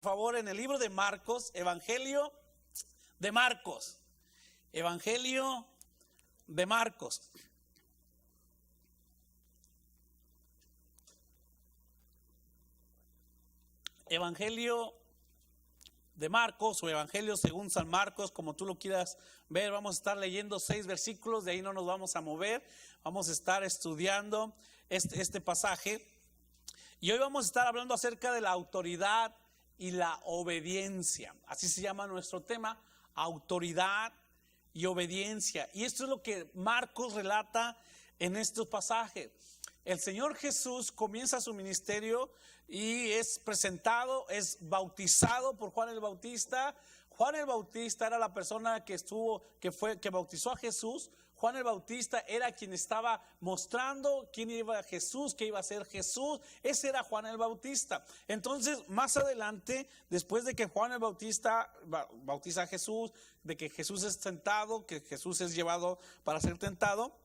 Por favor, en el libro de Marcos, Evangelio de Marcos. Evangelio de Marcos. Evangelio de Marcos o Evangelio según San Marcos, como tú lo quieras ver. Vamos a estar leyendo 6 versículos, de ahí no nos vamos a mover. Vamos a estar estudiando este pasaje. Y hoy vamos a estar hablando acerca de la autoridad y la obediencia. Así se llama nuestro tema, autoridad y obediencia. Y esto es lo que Marcos relata en estos pasajes. El Señor Jesús comienza su ministerio y es presentado, es bautizado por Juan el Bautista. Juan el Bautista era la persona que bautizó a Jesús. Juan el Bautista era quien estaba mostrando quién iba a Jesús, qué iba a ser Jesús. Ese era Juan el Bautista. Entonces, más adelante, después de que Juan el Bautista bautiza a Jesús, de que Jesús es tentado, que Jesús es llevado para ser tentado,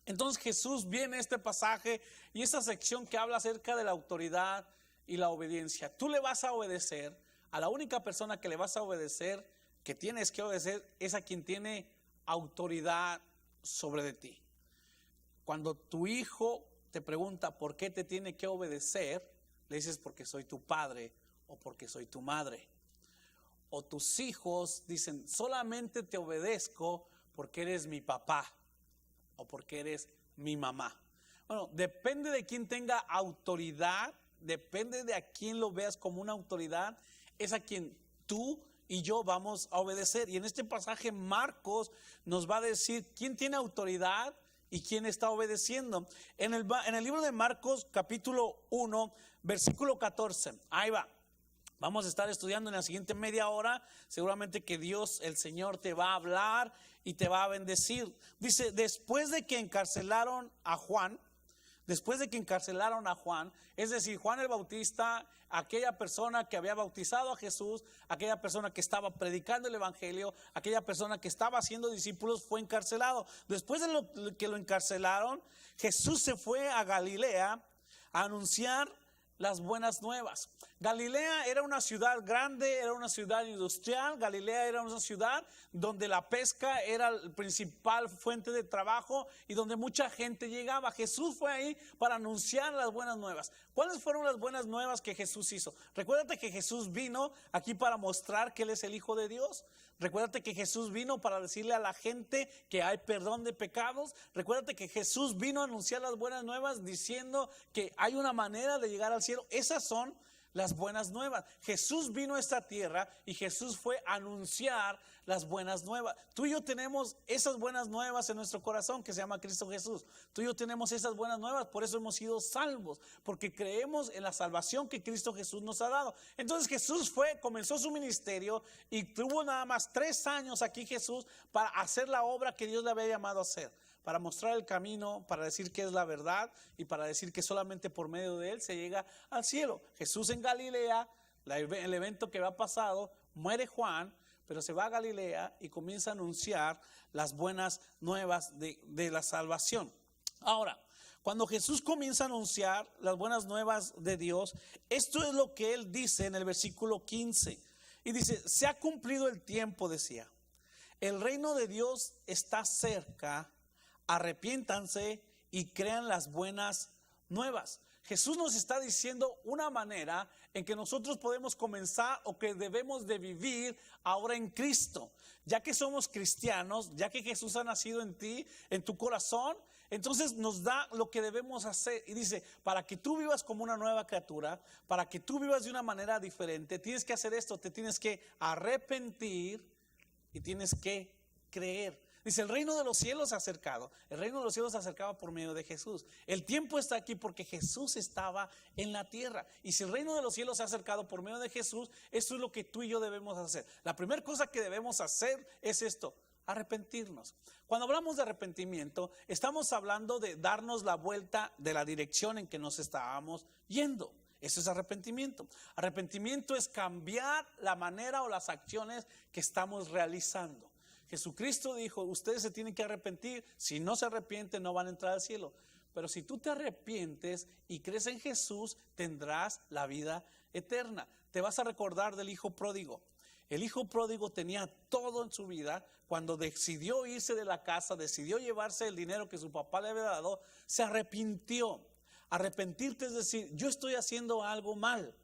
entonces Jesús viene a este pasaje y esta sección que habla acerca de la autoridad y la obediencia. Tú le vas a obedecer, a la única persona que le vas a obedecer, que tienes que obedecer, es a quien tiene autoridad sobre de ti. Cuando tu hijo te pregunta por qué te tiene que obedecer, le dices porque soy tu padre o porque soy tu madre. O tus hijos dicen solamente te obedezco porque eres mi papá o porque eres mi mamá. Bueno, depende de quién tenga autoridad, depende de a quién lo veas como una autoridad, es a quien tú y yo vamos a obedecer. Y en este pasaje Marcos nos va a decir quién tiene autoridad y quién está obedeciendo. En el libro de Marcos capítulo 1 versículo 14, ahí va. Vamos a estar estudiando en la siguiente media hora. Seguramente que Dios, el Señor, te va a hablar y te va a bendecir. Dice, después de que encarcelaron a Juan, es decir, Juan el Bautista, aquella persona que había bautizado a Jesús, aquella persona que estaba predicando el evangelio, aquella persona que estaba haciendo discípulos, fue encarcelado. Después de que lo encarcelaron, Jesús se fue a Galilea a anunciar las buenas nuevas. Galilea era una ciudad grande, era una ciudad industrial. Galilea era una ciudad donde la pesca era la principal fuente de trabajo y donde mucha gente llegaba. Jesús fue ahí para anunciar las buenas nuevas. ¿Cuáles fueron las buenas nuevas que Jesús hizo? Recuérdate que Jesús vino aquí para mostrar que Él es el Hijo de Dios. Recuérdate que Jesús vino para decirle a la gente que hay perdón de pecados. Recuérdate que Jesús vino a anunciar las buenas nuevas diciendo que hay una manera de llegar al cielo. Esas son las buenas nuevas. Jesús vino a esta tierra y Jesús fue a anunciar las buenas nuevas. Tú y yo tenemos esas buenas nuevas en nuestro corazón que se llama Cristo Jesús. Tú y yo tenemos esas buenas nuevas, por eso hemos sido salvos, porque creemos en la salvación que Cristo Jesús nos ha dado. Entonces Jesús comenzó su ministerio y tuvo nada más 3 años aquí Jesús para hacer la obra que Dios le había llamado a hacer, para mostrar el camino, para decir que es la verdad y para decir que solamente por medio de Él se llega al cielo. Jesús en Galilea, el evento que había pasado, muere Juan, pero se va a Galilea y comienza a anunciar las buenas nuevas de la salvación. Ahora, cuando Jesús comienza a anunciar las buenas nuevas de Dios, esto es lo que Él dice en el versículo 15. Y dice, se ha cumplido el tiempo, decía. El reino de Dios está cerca. Arrepiéntanse y crean las buenas nuevas. Jesús nos está diciendo una manera en que nosotros podemos comenzar o que debemos de vivir ahora en Cristo. Ya que somos cristianos, ya que Jesús ha nacido en ti, en tu corazón, entonces nos da lo que debemos hacer. Y dice, para que tú vivas como una nueva criatura, para que tú vivas de una manera diferente, tienes que hacer esto, te tienes que arrepentir y tienes que creer. Dice, el reino de los cielos se ha acercado. El reino de los cielos se acercaba por medio de Jesús. El tiempo está aquí porque Jesús estaba en la tierra. Y si el reino de los cielos se ha acercado por medio de Jesús, eso es lo que tú y yo debemos hacer. La primera cosa que debemos hacer es esto, arrepentirnos. Cuando hablamos de arrepentimiento, estamos hablando de darnos la vuelta de la dirección en que nos estábamos yendo. Eso es arrepentimiento. Arrepentimiento es cambiar la manera o las acciones que estamos realizando. Jesucristo dijo, ustedes se tienen que arrepentir, si no se arrepienten no van a entrar al cielo. Pero si tú te arrepientes y crees en Jesús, tendrás la vida eterna. Te vas a recordar del hijo pródigo. El hijo pródigo tenía todo en su vida. Cuando decidió irse de la casa, decidió llevarse el dinero que su papá le había dado, se arrepintió. Arrepentirte es decir, yo estoy haciendo algo mal.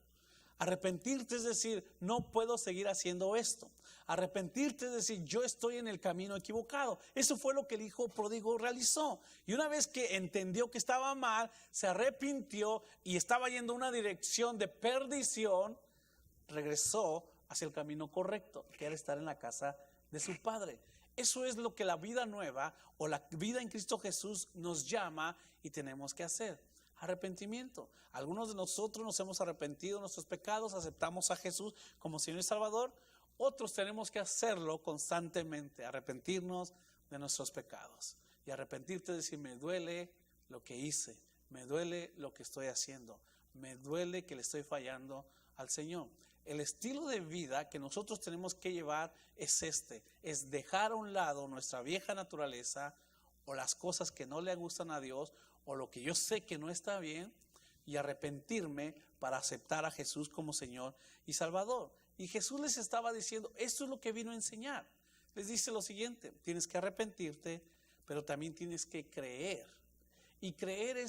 Arrepentirte es decir, no puedo seguir haciendo esto. Arrepentirte es decir, yo estoy en el camino equivocado. Eso fue lo que el hijo pródigo realizó. Y una vez que entendió que estaba mal, se arrepintió y estaba yendo en una dirección de perdición, regresó hacia el camino correcto, que era estar en la casa de su padre. Eso es lo que la vida nueva o la vida en Cristo Jesús nos llama y tenemos que hacer. Arrepentimiento. Algunos de nosotros nos hemos arrepentido de nuestros pecados, aceptamos a Jesús como Señor y Salvador. Otros tenemos que hacerlo constantemente, arrepentirnos de nuestros pecados. Y arrepentirte de decir, me duele lo que hice, me duele lo que estoy haciendo, me duele que le estoy fallando al Señor. El estilo de vida que nosotros tenemos que llevar es es dejar a un lado nuestra vieja naturaleza o las cosas que no le gustan a Dios o lo que yo sé que no está bien y arrepentirme para aceptar a Jesús como Señor y Salvador. Y Jesús les estaba diciendo, esto es lo que vino a enseñar. Les dice lo siguiente, tienes que arrepentirte, pero también tienes que creer. Y creer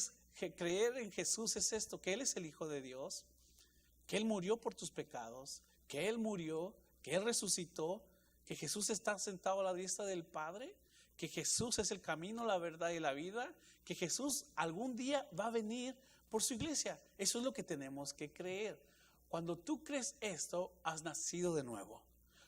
en Jesús es esto, que Él es el Hijo de Dios, que Él murió por tus pecados, que Él murió, que Él resucitó, que Jesús está sentado a la diestra del Padre, que Jesús es el camino, la verdad y la vida, que Jesús algún día va a venir por su iglesia. Eso es lo que tenemos que creer. Cuando tú crees esto, has nacido de nuevo.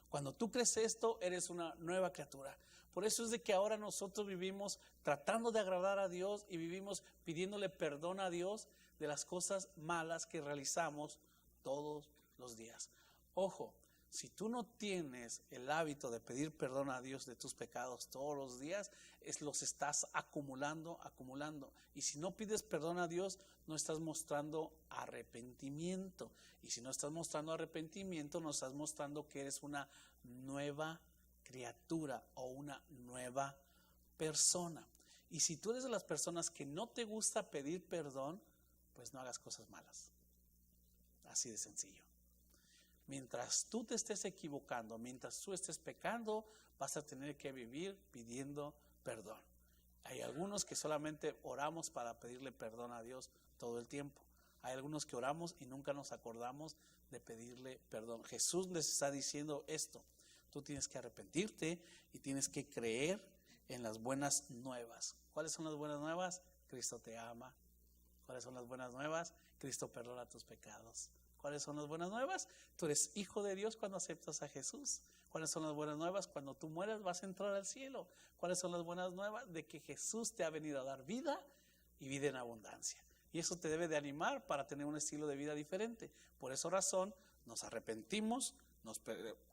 Cuando tú crees esto, eres una nueva criatura. Por eso es de que ahora nosotros vivimos tratando de agradar a Dios y vivimos pidiéndole perdón a Dios de las cosas malas que realizamos todos los días. Ojo, si tú no tienes el hábito de pedir perdón a Dios de tus pecados todos los días, los estás acumulando. Y si no pides perdón a Dios, no estás mostrando arrepentimiento. Y si no estás mostrando arrepentimiento, no estás mostrando que eres una nueva criatura o una nueva persona. Y si tú eres de las personas que no te gusta pedir perdón, pues no hagas cosas malas. Así de sencillo. Mientras tú te estés equivocando, mientras tú estés pecando, vas a tener que vivir pidiendo perdón. Hay algunos que solamente oramos para pedirle perdón a Dios todo el tiempo. Hay algunos que oramos y nunca nos acordamos de pedirle perdón. Jesús les está diciendo esto. Tú tienes que arrepentirte y tienes que creer en las buenas nuevas. ¿Cuáles son las buenas nuevas? Cristo te ama. ¿Cuáles son las buenas nuevas? Cristo perdona tus pecados. ¿Cuáles son las buenas nuevas? Tú eres hijo de Dios cuando aceptas a Jesús. ¿Cuáles son las buenas nuevas? Cuando tú mueres vas a entrar al cielo. ¿Cuáles son las buenas nuevas? De que Jesús te ha venido a dar vida y vida en abundancia. Y eso te debe de animar para tener un estilo de vida diferente. Por esa razón nos arrepentimos,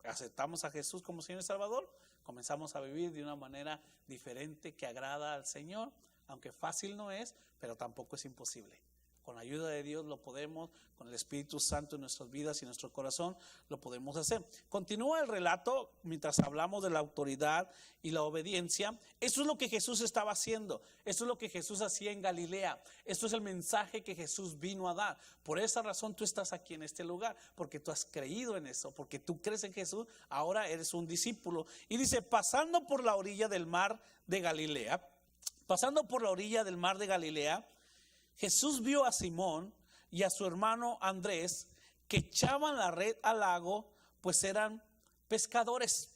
aceptamos a Jesús como Señor y Salvador, comenzamos a vivir de una manera diferente que agrada al Señor, aunque fácil no es, pero tampoco es imposible. Con la ayuda de Dios lo podemos, con el Espíritu Santo en nuestras vidas y en nuestro corazón lo podemos hacer. Continúa el relato mientras hablamos de la autoridad y la obediencia. Eso es lo que Jesús estaba haciendo. Eso es lo que Jesús hacía en Galilea. Esto es el mensaje que Jesús vino a dar. Por esa razón tú estás aquí en este lugar, porque tú has creído en eso, porque tú crees en Jesús, ahora eres un discípulo. Y dice, pasando por la orilla del mar de Galilea, Jesús vio a Simón y a su hermano Andrés que echaban la red al lago, pues eran pescadores.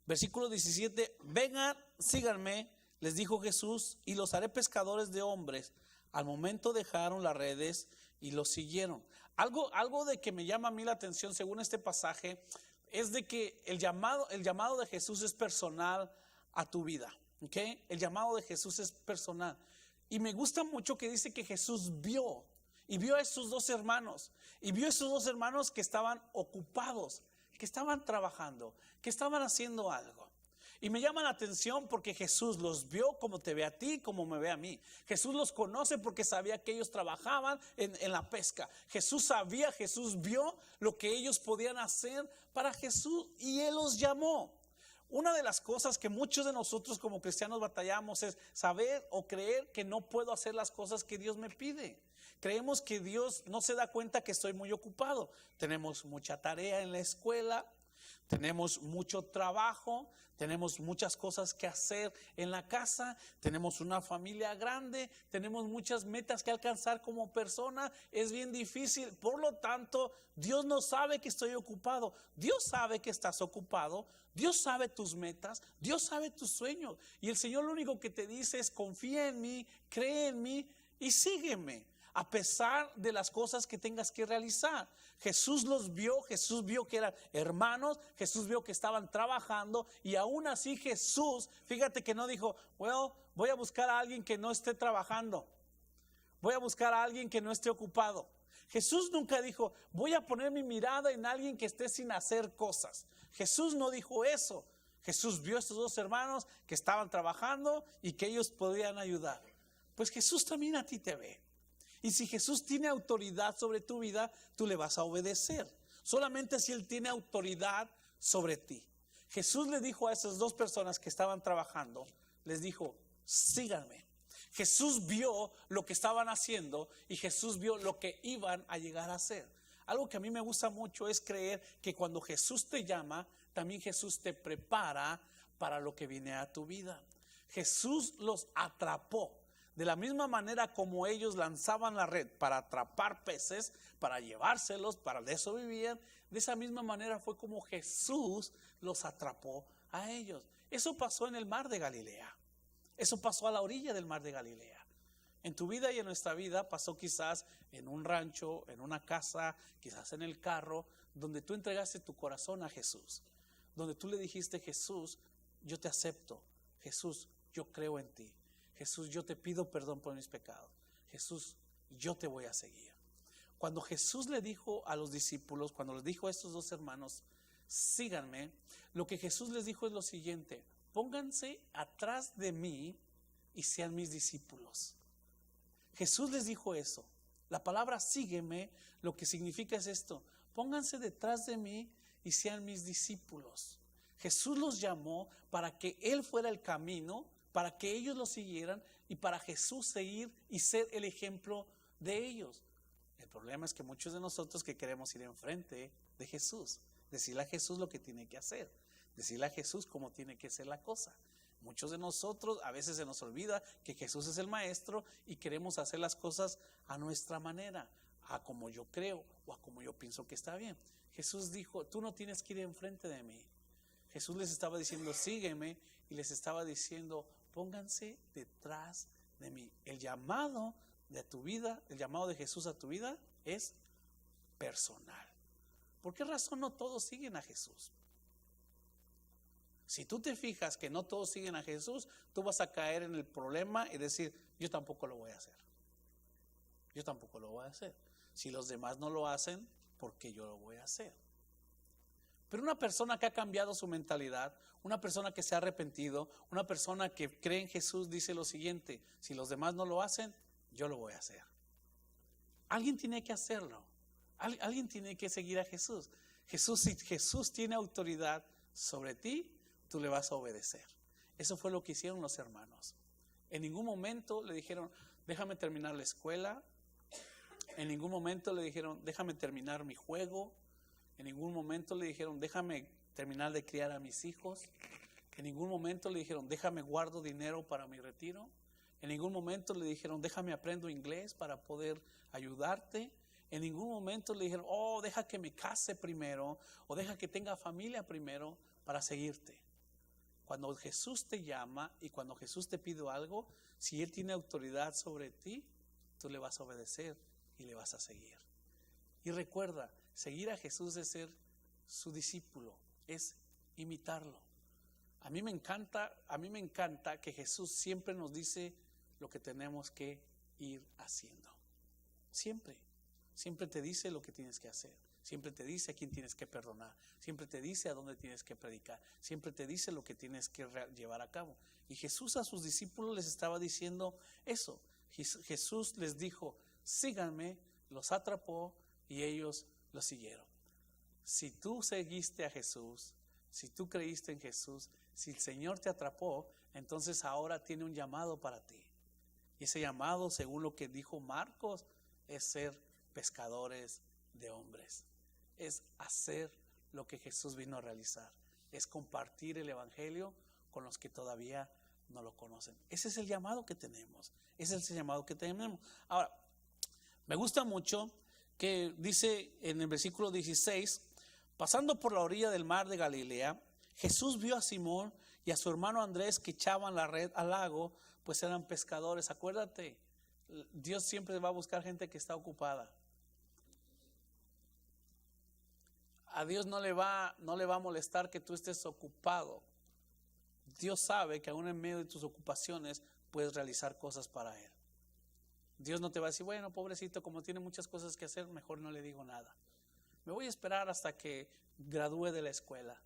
Versículo 17, vengan, síganme, les dijo Jesús, y los haré pescadores de hombres. Al momento dejaron las redes y los siguieron. Algo de que me llama a mí la atención según este pasaje es de que el llamado de Jesús es personal a tu vida. ¿Okay? El llamado de Jesús es personal. Y me gusta mucho que dice que Jesús vio a esos dos hermanos. Y vio a esos dos hermanos que estaban ocupados, que estaban trabajando, que estaban haciendo algo. Y me llama la atención porque Jesús los vio como te ve a ti, como me ve a mí. Jesús los conoce porque sabía que ellos trabajaban en la pesca. Jesús vio lo que ellos podían hacer para Jesús y Él los llamó. Una de las cosas que muchos de nosotros como cristianos batallamos es saber o creer que no puedo hacer las cosas que Dios me pide. Creemos que Dios no se da cuenta que estoy muy ocupado. Tenemos mucha tarea en la escuela, tenemos mucho trabajo, tenemos muchas cosas que hacer en la casa, tenemos una familia grande, tenemos muchas metas que alcanzar como persona. Es bien difícil, por lo tanto, Dios no sabe que estoy ocupado. Dios sabe que estás ocupado, Dios sabe tus metas, Dios sabe tus sueños. Y el Señor lo único que te dice es: confía en mí, cree en mí y sígueme, a pesar de las cosas que tengas que realizar. Jesús los vio, Jesús vio que eran hermanos, Jesús vio que estaban trabajando, y aún así Jesús, fíjate que no dijo: well, voy a buscar a alguien que no esté trabajando, voy a buscar a alguien que no esté ocupado. Jesús nunca dijo: voy a poner mi mirada en alguien que esté sin hacer cosas. Jesús no dijo eso. Jesús vio a estos dos hermanos que estaban trabajando y que ellos podían ayudar. Pues Jesús también a ti te ve. Y si Jesús tiene autoridad sobre tu vida, tú le vas a obedecer. Solamente si Él tiene autoridad sobre ti. Jesús le dijo a esas dos personas que estaban trabajando, les dijo: síganme. Jesús vio lo que estaban haciendo y Jesús vio lo que iban a llegar a hacer. Algo que a mí me gusta mucho es creer que cuando Jesús te llama, también Jesús te prepara para lo que viene a tu vida. Jesús los atrapó. De la misma manera como ellos lanzaban la red para atrapar peces, para llevárselos, para de eso vivían, de esa misma manera fue como Jesús los atrapó a ellos. Eso pasó en el mar de Galilea. Eso pasó a la orilla del mar de Galilea. En tu vida y en nuestra vida pasó quizás en un rancho, en una casa, quizás en el carro, donde tú entregaste tu corazón a Jesús. Donde tú le dijiste: Jesús, yo te acepto. Jesús, yo creo en ti. Jesús, yo te pido perdón por mis pecados. Jesús, yo te voy a seguir. Cuando Jesús le dijo a los discípulos, cuando les dijo a estos dos hermanos: síganme, lo que Jesús les dijo es lo siguiente: pónganse atrás de mí y sean mis discípulos. Jesús les dijo eso. La palabra sígueme, lo que significa es esto: pónganse detrás de mí y sean mis discípulos. Jesús los llamó para que Él fuera el camino, para que ellos lo siguieran y para Jesús seguir y ser el ejemplo de ellos. El problema es que muchos de nosotros que queremos ir enfrente de Jesús, decirle a Jesús lo que tiene que hacer, decirle a Jesús cómo tiene que ser la cosa. Muchos de nosotros a veces se nos olvida que Jesús es el maestro y queremos hacer las cosas a nuestra manera, a como yo creo o a como yo pienso que está bien. Jesús dijo: tú no tienes que ir enfrente de mí. Jesús les estaba diciendo: sígueme, y les estaba diciendo: pónganse detrás de mí. El llamado de tu vida, el llamado de Jesús a tu vida es personal. ¿Por qué razón no todos siguen a Jesús? Si tú te fijas que no todos siguen a Jesús, tú vas a caer en el problema y decir: yo tampoco lo voy a hacer. Yo tampoco lo voy a hacer. Si los demás no lo hacen, ¿por qué yo lo voy a hacer? Pero una persona que ha cambiado su mentalidad, una persona que se ha arrepentido, una persona que cree en Jesús, dice lo siguiente: si los demás no lo hacen, yo lo voy a hacer. Alguien tiene que hacerlo. Alguien tiene que seguir a Jesús. Si Jesús tiene autoridad sobre ti, tú le vas a obedecer. Eso fue lo que hicieron los hermanos. En ningún momento le dijeron: déjame terminar la escuela. En ningún momento le dijeron: déjame terminar mi juego. En ningún momento le dijeron: déjame terminar de criar a mis hijos. En ningún momento le dijeron: déjame guardo dinero para mi retiro. En ningún momento le dijeron: déjame aprendo inglés para poder ayudarte. En ningún momento le dijeron: oh, deja que me case primero, o deja que tenga familia primero para seguirte. Cuando Jesús te llama y cuando Jesús te pide algo, si Él tiene autoridad sobre ti, tú le vas a obedecer y le vas a seguir. Y recuerda, seguir a Jesús es ser su discípulo, es imitarlo. A mí me encanta que Jesús siempre nos dice lo que tenemos que ir haciendo. Siempre te dice lo que tienes que hacer. Siempre te dice a quién tienes que perdonar. Siempre te dice a dónde tienes que predicar. Siempre te dice lo que tienes que llevar a cabo. Y Jesús a sus discípulos les estaba diciendo eso. Jesús les dijo: síganme, los atrapó y ellos lo siguieron. Si tú seguiste a Jesús, si tú creíste en Jesús, si el Señor te atrapó, entonces ahora tiene un llamado para ti. Y ese llamado, según lo que dijo Marcos, es ser pescadores de hombres. Es hacer lo que Jesús vino a realizar. Es compartir el evangelio con los que todavía no lo conocen. Ese es el llamado que tenemos. Ese es el llamado que tenemos. Ahora, me gusta mucho que dice en el versículo 16, pasando por la orilla del mar de Galilea, Jesús vio a Simón y a su hermano Andrés que echaban la red al lago, pues eran pescadores. Acuérdate, Dios siempre va a buscar gente que está ocupada. A Dios no le va a molestar que tú estés ocupado. Dios sabe que aún en medio de tus ocupaciones puedes realizar cosas para Él. Dios no te va a decir, bueno, pobrecito, como tiene muchas cosas que hacer, mejor no le digo nada. Me voy a esperar hasta que gradúe de la escuela.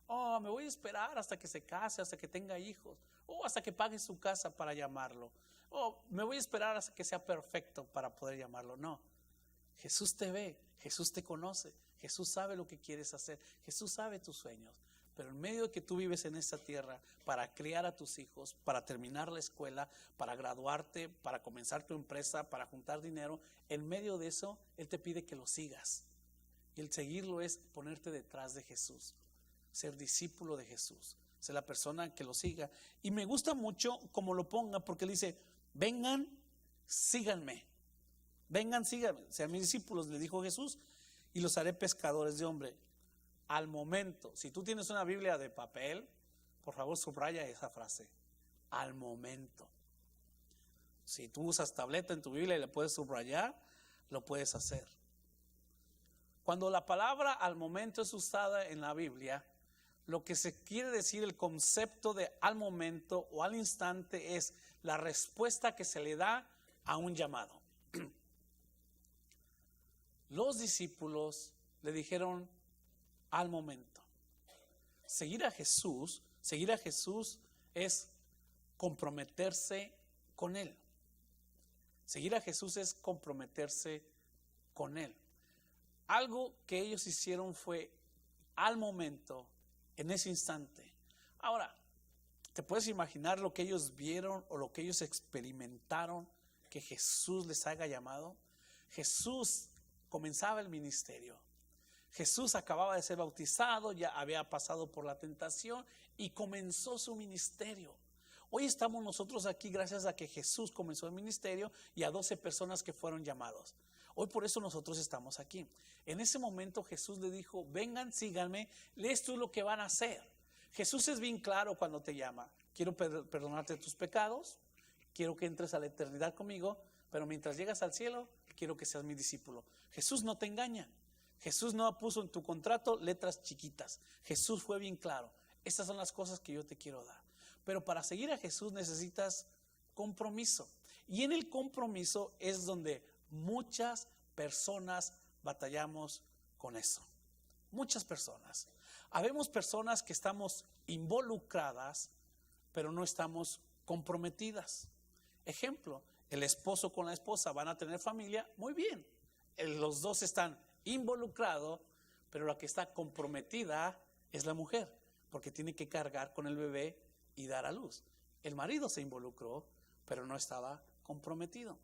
Oh, me voy a esperar hasta que se case, hasta que tenga hijos. O hasta que pague su casa para llamarlo. O me voy a esperar hasta que sea perfecto para poder llamarlo. No, Jesús te ve, Jesús te conoce, Jesús sabe lo que quieres hacer, Jesús sabe tus sueños. Pero en medio de que tú vives en esta tierra para criar a tus hijos, para terminar la escuela, para graduarte, para comenzar tu empresa, para juntar dinero, en medio de eso Él te pide que lo sigas. Y el seguirlo es ponerte detrás de Jesús, ser discípulo de Jesús, ser la persona que lo siga. Y me gusta mucho como lo ponga, porque Él dice, vengan, síganme. Vengan, síganme, sean mis discípulos, le dijo Jesús, y los haré pescadores de hombre. Al momento, si tú tienes una Biblia de papel, por favor subraya esa frase, al momento. Si tú usas tableta en tu Biblia y le puedes subrayar, lo puedes hacer. Cuando la palabra al momento es usada en la Biblia, lo que se quiere decir, el concepto de al momento o al instante, es la respuesta que se le da a un llamado. Los discípulos le dijeron al momento. Seguir a Jesús es comprometerse con Él. Seguir a Jesús es comprometerse con Él. Algo que ellos hicieron fue al momento, en ese instante. Ahora, ¿te puedes imaginar lo que ellos vieron o lo que ellos experimentaron que Jesús les haya llamado? Jesús comenzaba el ministerio. Jesús acababa de ser bautizado, ya había pasado por la tentación y comenzó su ministerio. Hoy estamos nosotros aquí gracias a que Jesús comenzó el ministerio y a 12 personas que fueron llamados. Hoy por eso nosotros estamos aquí. En ese momento Jesús le dijo, vengan, síganme, esto es lo que van a hacer. Jesús es bien claro cuando te llama. Quiero perdonarte tus pecados, quiero que entres a la eternidad conmigo, pero mientras llegas al cielo, quiero que seas mi discípulo. Jesús no te engaña. Jesús no puso en tu contrato letras chiquitas. Jesús fue bien claro. Estas son las cosas que yo te quiero dar. Pero para seguir a Jesús necesitas compromiso. Y en el compromiso es donde muchas personas batallamos con eso. Muchas personas. Habemos personas que estamos involucradas, pero no estamos comprometidas. Ejemplo, el esposo con la esposa van a tener familia, muy bien. Los dos están involucrados, pero la que está comprometida es la mujer, porque tiene que cargar con el bebé y dar a luz. El marido se involucró, pero no estaba comprometido.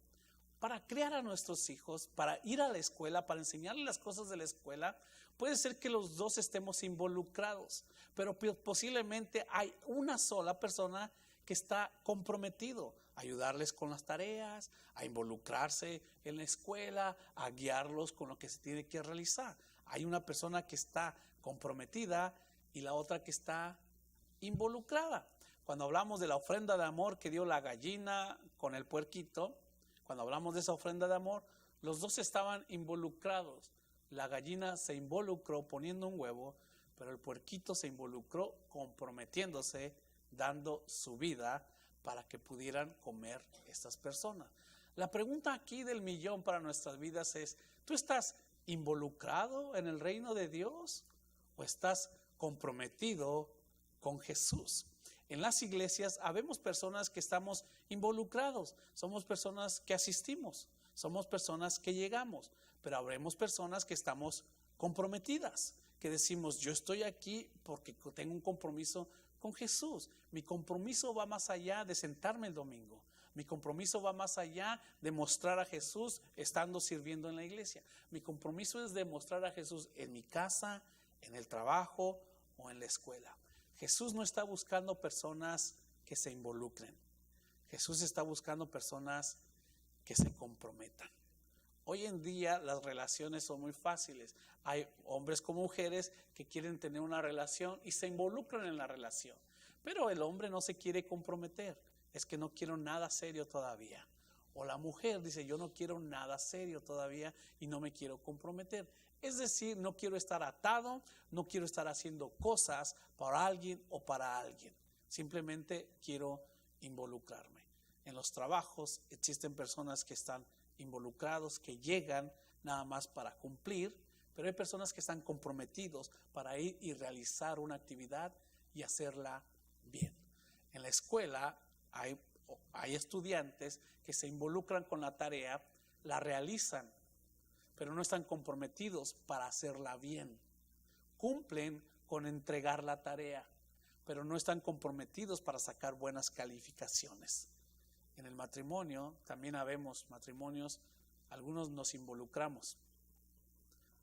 Para criar a nuestros hijos, para ir a la escuela, para enseñarles las cosas de la escuela, puede ser que los dos estemos involucrados, pero posiblemente hay una sola persona que está comprometido a ayudarles con las tareas, a involucrarse en la escuela, a guiarlos con lo que se tiene que realizar. Hay una persona que está comprometida y la otra que está involucrada. Cuando hablamos de la ofrenda de amor que dio la gallina con el puerquito, cuando hablamos de esa ofrenda de amor, los dos estaban involucrados. La gallina se involucró poniendo un huevo, pero el puerquito se involucró comprometiéndose, dando su vida para que pudieran comer estas personas. La pregunta aquí del millón para nuestras vidas es, ¿tú estás involucrado en el reino de Dios o estás comprometido con Jesús? En las iglesias habemos personas que estamos involucrados, somos personas que asistimos, somos personas que llegamos, pero habremos personas que estamos comprometidas, que decimos, yo estoy aquí porque tengo un compromiso con Jesús. Mi compromiso va más allá de sentarme el domingo. Mi compromiso va más allá de mostrar a Jesús estando sirviendo en la iglesia. Mi compromiso es demostrar a Jesús en mi casa, en el trabajo o en la escuela. Jesús no está buscando personas que se involucren. Jesús está buscando personas que se comprometan. Hoy en día las relaciones son muy fáciles. Hay hombres como mujeres que quieren tener una relación y se involucran en la relación. Pero el hombre no se quiere comprometer. Es que no quiero nada serio todavía. O la mujer dice, yo no quiero nada serio todavía y no me quiero comprometer. Es decir, no quiero estar atado, no quiero estar haciendo cosas para alguien o para alguien. Simplemente quiero involucrarme. En los trabajos existen personas que están involucrados, que llegan nada más para cumplir, pero hay personas que están comprometidos para ir y realizar una actividad y hacerla bien. En la escuela hay estudiantes que se involucran con la tarea, la realizan, pero no están comprometidos para hacerla bien. Cumplen con entregar la tarea, pero no están comprometidos para sacar buenas calificaciones. En el matrimonio también habemos matrimonios, algunos nos involucramos,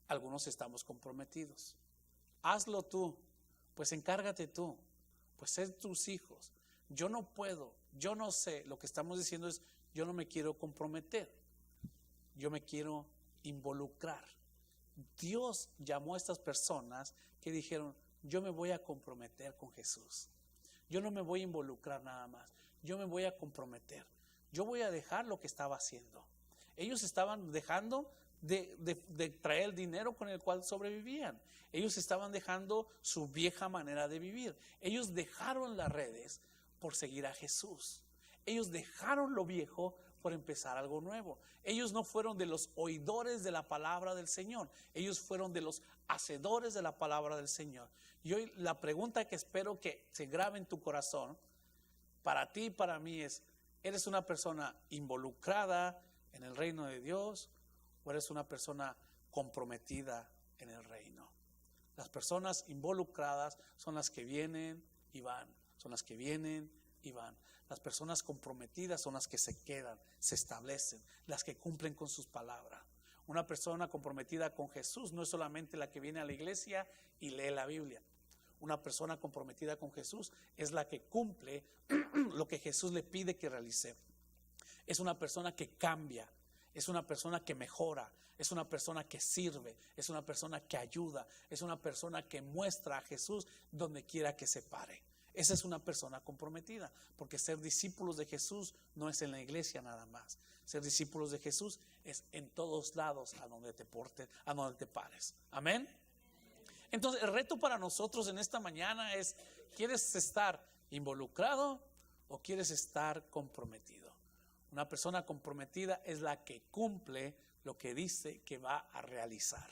algunos estamos comprometidos. Hazlo tú, pues encárgate tú, pues sé tus hijos. Yo no puedo, yo no sé. Lo que estamos diciendo es, yo no me quiero comprometer, yo me quiero involucrar. Dios llamó a estas personas que dijeron, yo me voy a comprometer con Jesús. Yo no me voy a involucrar nada más, yo me voy a comprometer. Yo voy a dejar lo que estaba haciendo. Ellos estaban dejando de traer el dinero con el cual sobrevivían. Ellos estaban dejando su vieja manera de vivir. Ellos dejaron las redes por seguir a Jesús. Ellos dejaron lo viejo por empezar algo nuevo. Ellos no fueron de los oidores de la palabra del Señor. Ellos fueron de los hacedores de la palabra del Señor. Y hoy la pregunta que espero que se grabe en tu corazón, para ti y para mí es, ¿eres una persona involucrada en el reino de Dios o eres una persona comprometida en el reino? Las personas involucradas son las que vienen y van, son las que vienen y van. Las personas comprometidas son las que se quedan, se establecen, las que cumplen con sus palabras. Una persona comprometida con Jesús no es solamente la que viene a la iglesia y lee la Biblia. Una persona comprometida con Jesús es la que cumple lo que Jesús le pide que realice. Es una persona que cambia, es una persona que mejora, es una persona que sirve, es una persona que ayuda, es una persona que muestra a Jesús donde quiera que se pare. Esa es una persona comprometida, porque ser discípulos de Jesús no es en la iglesia nada más. Ser discípulos de Jesús es en todos lados a donde te portes, a donde te pares. Amén. Entonces el reto para nosotros en esta mañana es, ¿quieres estar involucrado o quieres estar comprometido? Una persona comprometida es la que cumple lo que dice que va a realizar.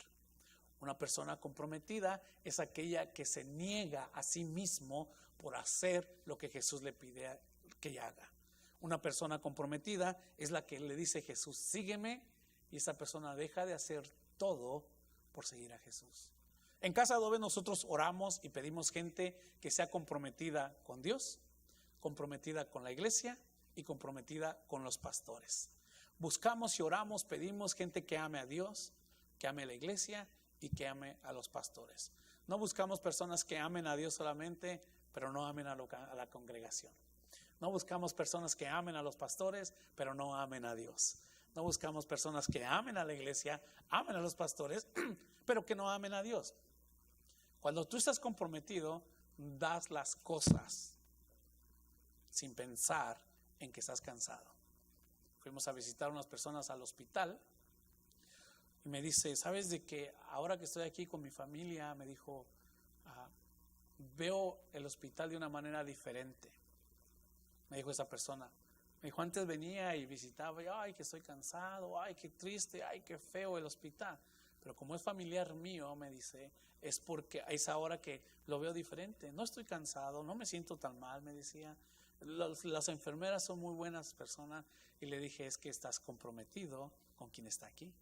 Una persona comprometida es aquella que se niega a sí mismo por hacer lo que Jesús le pide que haga. Una persona comprometida es la que le dice a Jesús, sígueme, y esa persona deja de hacer todo por seguir a Jesús. En Casa Adobe nosotros oramos y pedimos gente que sea comprometida con Dios, comprometida con la iglesia y comprometida con los pastores. Buscamos y oramos, pedimos gente que ame a Dios, que ame a la iglesia y que ame a los pastores. No buscamos personas que amen a Dios solamente, pero no amen a la congregación. No buscamos personas que amen a los pastores, pero no amen a Dios. No buscamos personas que amen a la iglesia, amen a los pastores, pero que no amen a Dios. Cuando tú estás comprometido, das las cosas sin pensar en que estás cansado. Fuimos a visitar a unas personas al hospital y me dice, ¿sabes de que ahora que estoy aquí con mi familia? Me dijo, veo el hospital de una manera diferente. Me dijo esa persona. Me dijo, antes venía y visitaba y ay, que estoy cansado, ay, qué triste, ay, qué feo el hospital. Pero como es familiar mío, me dice, es porque es ahora que lo veo diferente. No estoy cansado, no me siento tan mal, me decía. Las enfermeras son muy buenas personas. Y le dije, es que estás comprometido con quien está aquí.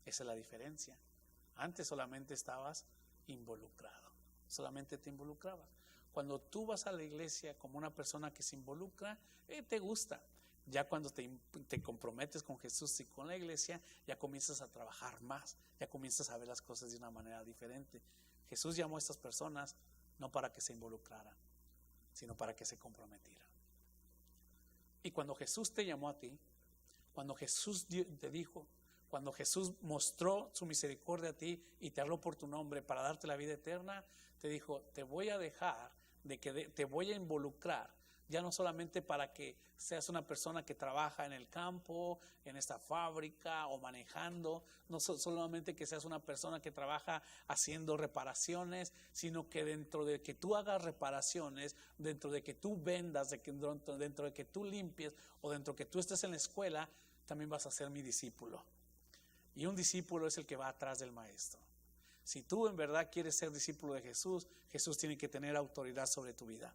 Esa es la diferencia. Antes solamente estabas involucrado, solamente te involucrabas. Cuando tú vas a la iglesia como una persona que se involucra, te gusta. Ya cuando te comprometes con Jesús y con la iglesia, ya comienzas a trabajar más, ya comienzas a ver las cosas de una manera diferente. Jesús llamó a estas personas no para que se involucraran, sino para que se comprometieran. Y cuando Jesús te llamó a ti, cuando Jesús te dijo, cuando Jesús mostró su misericordia a ti y te habló por tu nombre para darte la vida eterna, te dijo, te voy a dejar, te voy a involucrar, ya no solamente para que seas una persona que trabaja en el campo, en esta fábrica o manejando, no solamente que seas una persona que trabaja haciendo reparaciones, sino que dentro de que tú hagas reparaciones, dentro de que tú vendas, dentro de que tú limpies o dentro de que tú estés en la escuela, también vas a ser mi discípulo. Y un discípulo es el que va atrás del maestro. Si tú en verdad quieres ser discípulo de Jesús, Jesús tiene que tener autoridad sobre tu vida.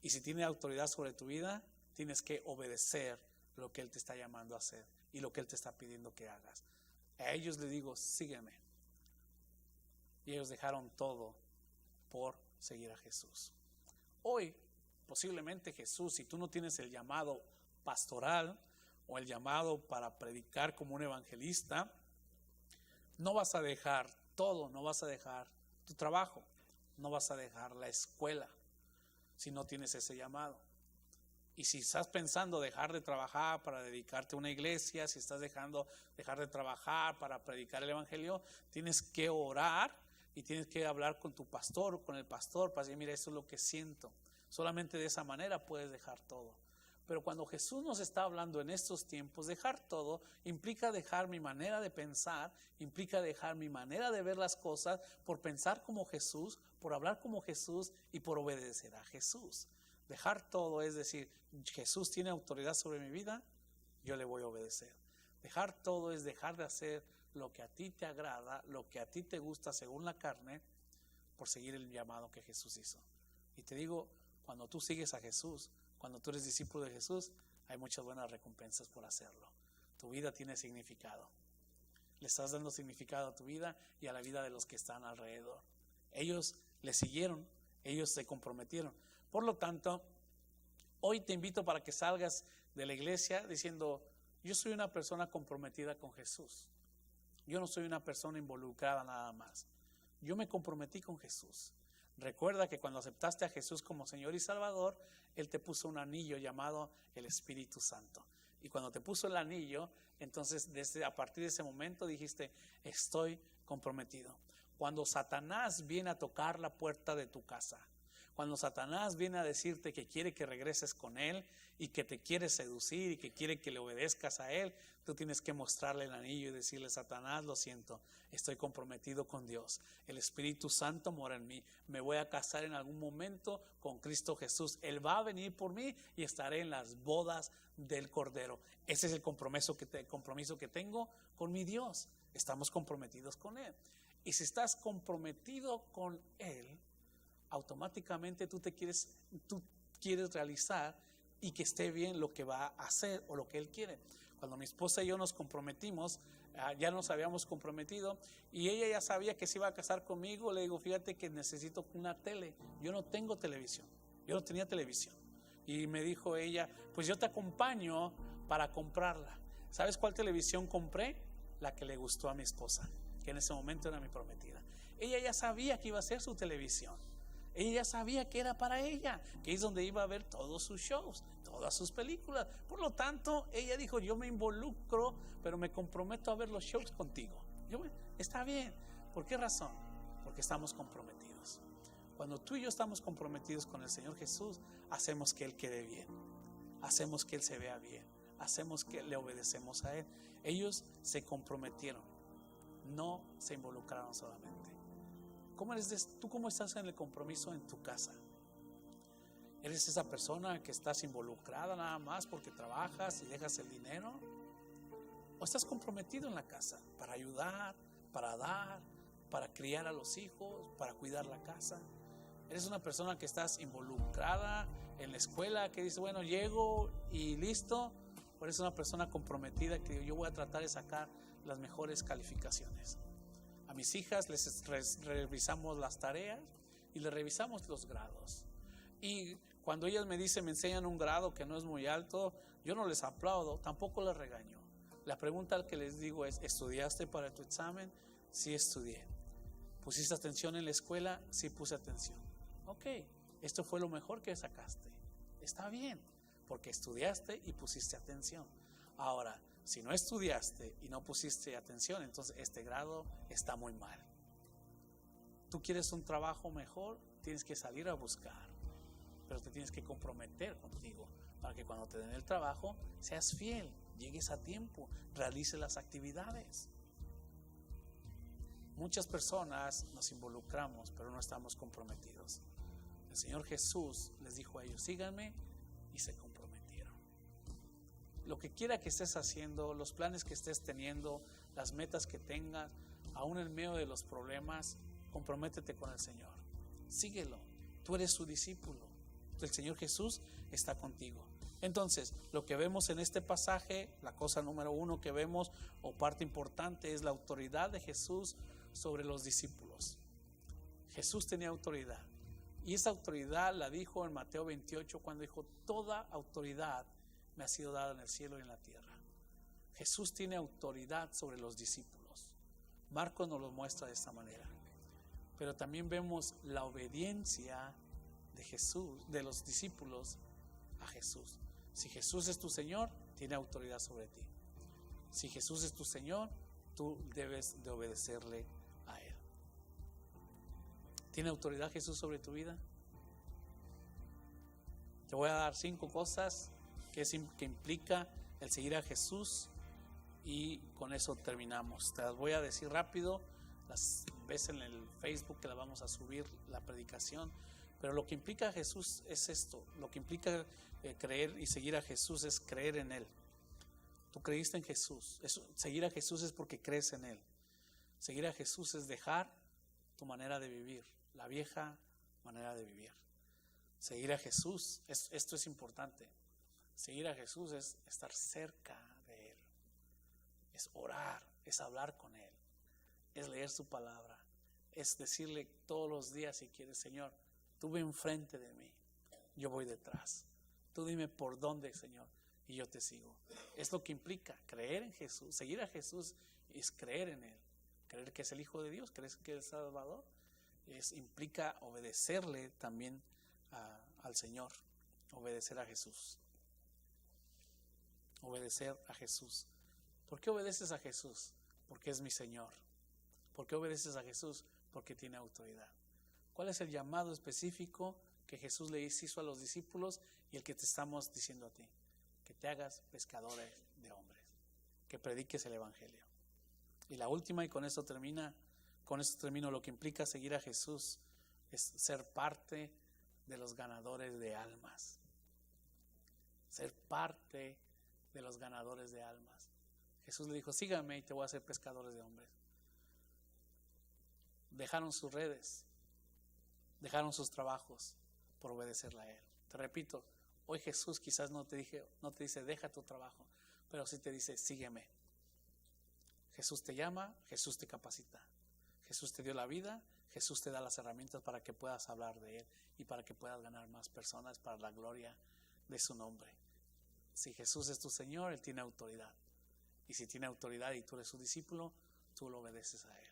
Y si tiene autoridad sobre tu vida, tienes que obedecer lo que Él te está llamando a hacer y lo que Él te está pidiendo que hagas. A ellos les digo, sígueme. Y ellos dejaron todo por seguir a Jesús. Hoy, posiblemente Jesús, si tú no tienes el llamado pastoral o el llamado para predicar como un evangelista, no vas a dejar todo, no vas a dejar tu trabajo, no vas a dejar la escuela si no tienes ese llamado. Y si estás pensando dejar de trabajar para dedicarte a una iglesia, si estás dejar de trabajar para predicar el evangelio, tienes que orar y tienes que hablar con tu pastor, con el pastor, para decir, mira, esto es lo que siento. Solamente de esa manera puedes dejar todo. Pero cuando Jesús nos está hablando en estos tiempos, dejar todo implica dejar mi manera de pensar, implica dejar mi manera de ver las cosas por pensar como Jesús, por hablar como Jesús y por obedecer a Jesús. Dejar todo es decir, Jesús tiene autoridad sobre mi vida, yo le voy a obedecer. Dejar todo es dejar de hacer lo que a ti te agrada, lo que a ti te gusta según la carne, por seguir el llamado que Jesús hizo. Y te digo, cuando tú sigues a Jesús, cuando tú eres discípulo de Jesús, hay muchas buenas recompensas por hacerlo. Tu vida tiene significado. Le estás dando significado a tu vida y a la vida de los que están alrededor. Ellos le siguieron, ellos se comprometieron. Por lo tanto, hoy te invito para que salgas de la iglesia diciendo, yo soy una persona comprometida con Jesús. Yo no soy una persona involucrada nada más. Yo me comprometí con Jesús. Recuerda que cuando aceptaste a Jesús como Señor y Salvador, Él te puso un anillo llamado el Espíritu Santo. Y cuando te puso el anillo, entonces a partir de ese momento dijiste, estoy comprometido. Cuando Satanás viene a tocar la puerta de tu casa, cuando Satanás viene a decirte que quiere que regreses con Él y que te quiere seducir y que quiere que le obedezcas a Él, tú tienes que mostrarle el anillo y decirle, Satanás, lo siento, estoy comprometido con Dios. El Espíritu Santo mora en mí. Me voy a casar en algún momento con Cristo Jesús. Él va a venir por mí y estaré en las bodas del Cordero. Ese es el compromiso que tengo con mi Dios. Estamos comprometidos con Él. Y si estás comprometido con Él, automáticamente tú quieres realizar y que esté bien lo que va a hacer o lo que Él quiere. Cuando mi esposa y yo nos comprometimos, ya nos habíamos comprometido y ella ya sabía que se iba a casar conmigo. Le digo, fíjate que necesito una tele. Yo no tengo televisión, yo no tenía televisión. Y me dijo ella, pues yo te acompaño para comprarla. ¿Sabes cuál televisión compré? La que le gustó a mi esposa, que en ese momento era mi prometida. Ella ya sabía que iba a ser su televisión. Ella sabía que era para ella, que es donde iba a ver todos sus shows, todas sus películas. Por lo tanto, ella dijo, yo me involucro, pero me comprometo a ver los shows contigo. Está bien. ¿Por qué razón? Porque estamos comprometidos. Cuando tú y yo estamos comprometidos con el Señor Jesús, hacemos que Él quede bien, hacemos que Él se vea bien, hacemos que le obedecemos a Él. Ellos se comprometieron, no se involucraron solamente. ¿Tú cómo estás en el compromiso en tu casa? ¿Eres esa persona que estás involucrada nada más porque trabajas y dejas el dinero? ¿O estás comprometido en la casa para ayudar, para dar, para criar a los hijos, para cuidar la casa? ¿Eres una persona que estás involucrada en la escuela, que dice, bueno, llego y listo? ¿O eres una persona comprometida que yo voy a tratar de sacar las mejores calificaciones? A mis hijas les revisamos las tareas y les revisamos los grados. Y cuando ellas me enseñan un grado que no es muy alto, Yo no les aplaudo, tampoco les regaño. La pregunta que les digo es: ¿estudiaste para tu examen? Sí, estudié. ¿Pusiste atención en la escuela? Sí, puse atención. Ok, esto fue lo mejor que sacaste. Está bien, porque estudiaste y pusiste atención. Ahora, si no estudiaste y no pusiste atención, entonces este grado está muy mal. Tú quieres un trabajo mejor, tienes que salir a buscar, pero te tienes que comprometer contigo para que cuando te den el trabajo seas fiel, llegues a tiempo, realices las actividades. Muchas personas nos involucramos, pero no estamos comprometidos. El Señor Jesús les dijo a ellos: síganme, y se comprometieron. Lo que quiera que estés haciendo, los planes que estés teniendo, las metas que tengas, aún en medio de los problemas, comprométete con el Señor. Síguelo. Tú eres su discípulo. El Señor Jesús está contigo. Entonces, lo que vemos en este pasaje, la cosa número 1 que vemos, o parte importante, es la autoridad de Jesús sobre los discípulos. Jesús tenía autoridad, y esa autoridad la dijo en Mateo 28, cuando dijo: toda autoridad me ha sido dada en el cielo y en la tierra. Jesús tiene autoridad sobre los discípulos. Marcos nos lo muestra de esta manera. Pero también vemos la obediencia de Jesús, de los discípulos a Jesús. Si Jesús es tu Señor, tiene autoridad sobre ti. Si Jesús es tu Señor, tú debes de obedecerle a Él. ¿Tiene autoridad Jesús sobre tu vida? Te voy a dar 5 cosas que implica el seguir a Jesús, y con eso terminamos. Te las voy a decir rápido. Las ves en el Facebook, que la vamos a subir, la predicación. Pero lo que implica a Jesús es esto. Lo que implica creer y seguir a Jesús es creer en Él. Tú creíste en Jesús. Seguir a Jesús es porque crees en Él. Seguir a Jesús es dejar tu manera de vivir, la vieja manera de vivir. Seguir a Jesús, esto es importante. Seguir a Jesús es estar cerca de Él, es orar, es hablar con Él, es leer su palabra, es decirle todos los días, si quieres: Señor, tú ve enfrente de mí, yo voy detrás, tú dime por dónde, Señor, y yo te sigo. Es lo que implica creer en Jesús. Seguir a Jesús es creer en Él, creer que es el Hijo de Dios, creer que es el Salvador. Implica obedecerle también al Señor, obedecer a Jesús. Obedecer a Jesús. ¿Por qué obedeces a Jesús? Porque es mi Señor. ¿Por qué obedeces a Jesús? Porque tiene autoridad. ¿Cuál es el llamado específico que Jesús le hizo a los discípulos y el que te estamos diciendo a ti? Que te hagas pescadores de hombres, que prediques el Evangelio. Y la última, y con esto termino, lo que implica seguir a Jesús es ser parte de los ganadores de almas. Ser parte de los ganadores de almas. Jesús le dijo: sígame y te voy a hacer pescadores de hombres. Dejaron sus redes, dejaron sus trabajos por obedecerle a Él. Te repito, hoy Jesús quizás no te dice deja tu trabajo, pero sí te dice sígueme. Jesús te llama, Jesús te capacita, Jesús te dio la vida, Jesús te da las herramientas para que puedas hablar de Él y para que puedas ganar más personas para la gloria de su nombre. Si Jesús es tu Señor, Él tiene autoridad. Y si tiene autoridad y tú eres su discípulo, tú lo obedeces a Él.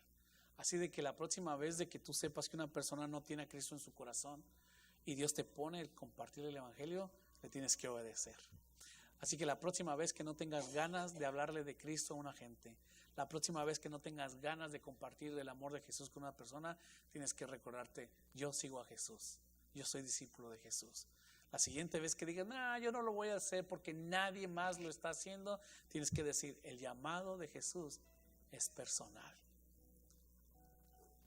Así de que la próxima vez de que tú sepas que una persona no tiene a Cristo en su corazón y Dios te pone el compartir el Evangelio, le tienes que obedecer. Así que la próxima vez que no tengas ganas de hablarle de Cristo a una gente, la próxima vez que no tengas ganas de compartir el amor de Jesús con una persona, tienes que recordarte: yo sigo a Jesús, yo soy discípulo de Jesús. La siguiente vez que digas: yo no lo voy a hacer porque nadie más lo está haciendo, tienes que decir: el llamado de Jesús es personal.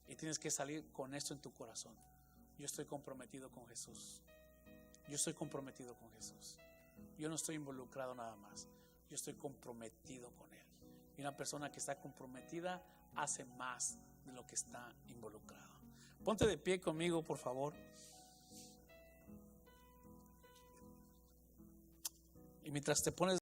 Y tienes que salir con esto en tu corazón: yo estoy comprometido con Jesús. Yo estoy comprometido con Jesús. Yo no estoy involucrado nada más, yo estoy comprometido con Él. Y una persona que está comprometida hace más de lo que está involucrado. Ponte de pie conmigo, por favor. Y mientras te pones